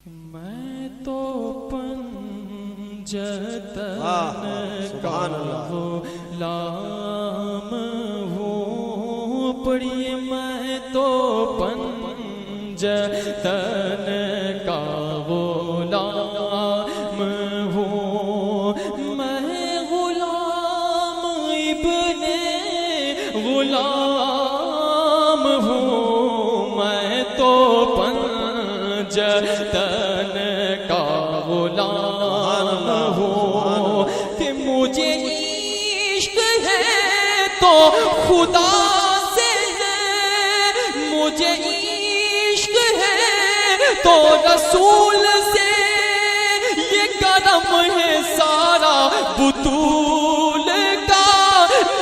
میں تو پنجتن کا غلام ہوں، پڑھیے میں تو پنجتن کا غلام ہوں، میں غلام ابن غلام ہوں، میں تو پنجتن کا غلام ہوں، کہ مجھے عشق ہے تو خدا سے ہے، مجھے عشق ہے تو رسول سے، یہ کرم ہے سارا بطول کا،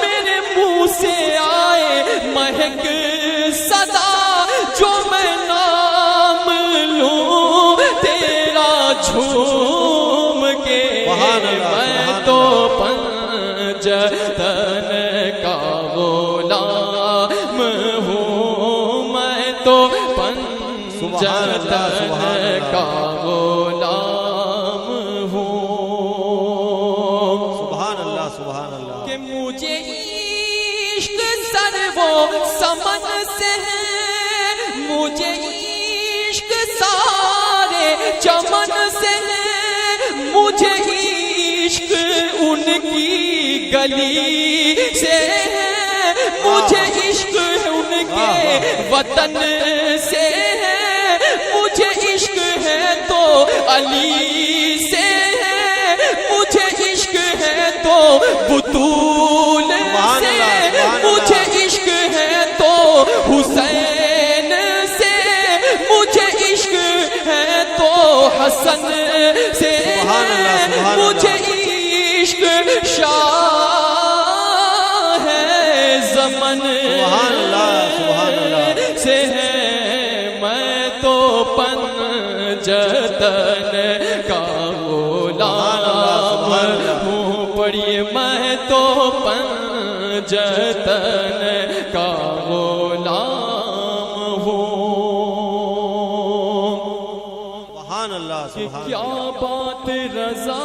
میرے منہ سے آئے مہک صدا، جو میں نام لوں تیرا جھوم کے، میں تو پنجتن کا غلام ہوں، میں تو پنجتن کا غلام ہوں، سبحان اللہ سبحان اللہ، کہ مجھے عشق سر وہ سمن سے ہے، مجھے عشق سارے چمن سے ہے، مجھے عشق ان کی گلی سے ہے، مجھے عشق ان کے وطن سے ہے، مجھے عشق ہے تو علی سے ہے، مجھے عشق ہے تو بطول سے، مجھے عشق ہے تو حسین سے، مجھے عشق ہے تو حسن سے، مجھے عشق شاہ ہے زمن سے ہے، میں تو پنجتن کا غلام ہوں، پڑھیے میں تو پنجتن کا غلام ہوں، سبحان اللہ کہ سبحان کیا اللہ، بات رضا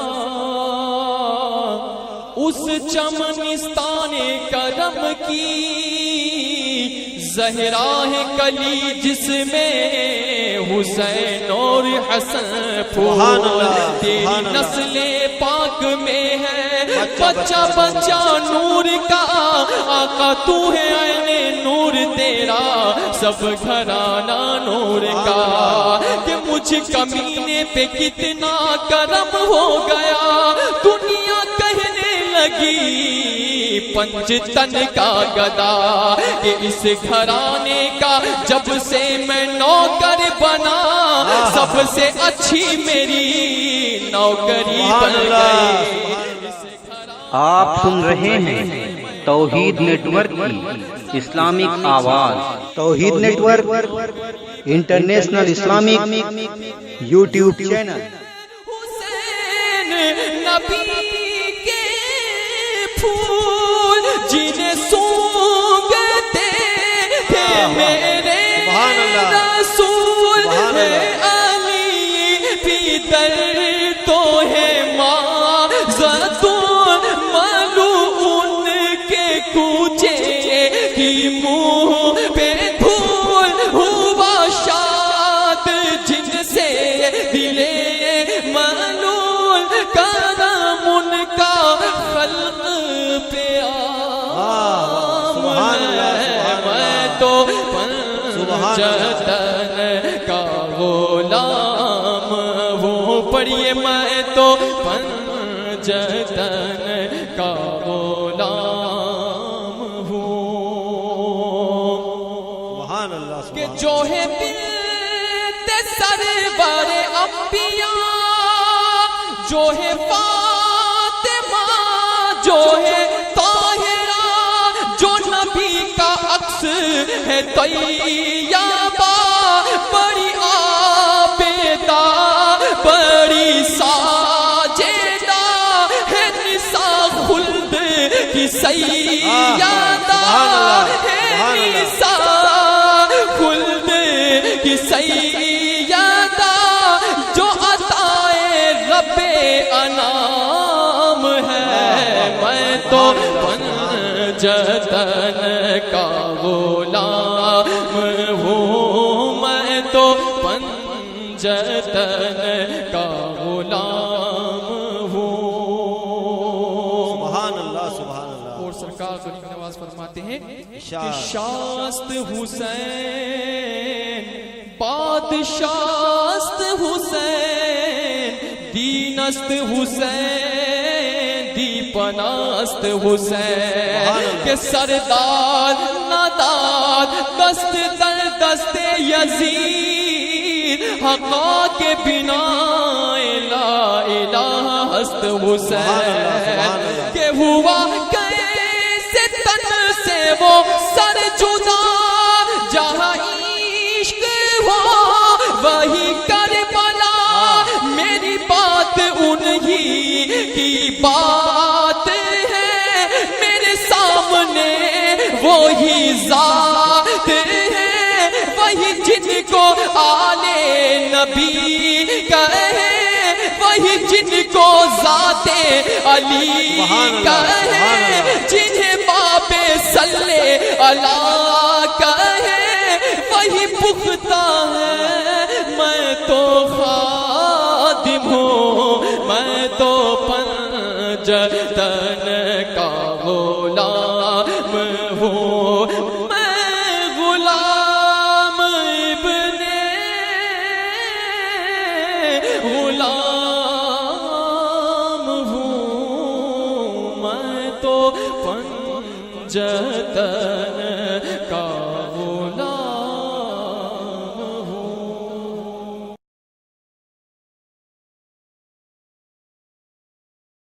اس چمنستان کرم کی، زہرا ہے کلی جس میں حسین اور حسن پھول، تیری نسل پاک میں ہے بچہ بچہ نور کا، آقا تو ہے عین نور تیرا سب گھرانہ نور کا، کہ مجھ کمینے پہ کتنا کرم ہو گیا، دنیا کہنے لگی پنجتن کا گدا، کہ اس گھرانے کا جب سے میں نوکر بنا، سب سے اچھی میری نوکری بن گئی۔ آپ سن رہے ہیں توحید نیٹ ورک کی اسلامک آواز، Tawheed network international Islamic YouTube channel. حسین نبی کے پھول جنہیں سونگتے تھے میرے رسول، ہے علی پیدر تو ہے معذتون، ملعون کے کوچے کی منہ پہ دھول، ہوا شاد جن سے دلے ملول، کرم ان کا خلق پہ عام ہے، میں تو پنجتن کا غلام ہوں، پڑھیے میں تو پنجتن کا غلام ہوں، سبحان اللہ کہ سبحان جو ہے بنت سرور انبیاء، جو ہے فاطمہ، جو ہے طاہرہ، جو نبی کا عکس ہے طیبہ، بڑی عابدہ بڑی ساجدہ ہے، نساء خلد کی سیدہ ہے، نساء خلد کی سیدہ تو پنجتن کا غلام ہوں، میں تو پنجتن کا غلام ہوں۔ سبحان اللہ سبحان اللہ۔ اور سرکار غریب نواز فرماتے ہیں کہ ارشاد۔ شاست حسین بادشاست حسین، دینست حسین، دیپناست حسین، کہ سردار نداد دست در دست یزید، حقا کے بنا لا الہ ہست حسین، کہ ہوا کیسے تن سے وہ سر جدا، جہاں عشق ہو وہی کربلا، میری بات انہی کی بات ہے، میرے سامنے وہی ذات ہے، وہی جن کو آلے نبی کہے، وہی جن کو ذات علی کہے، جنہیں باب صلی اللہ کہے، وہی پختہ ہے۔ میں تو خادم ہوں، میں تو پنجتن کا غلام ہوں، میں غلام ابن غلام ہوں، میں تو پنجتن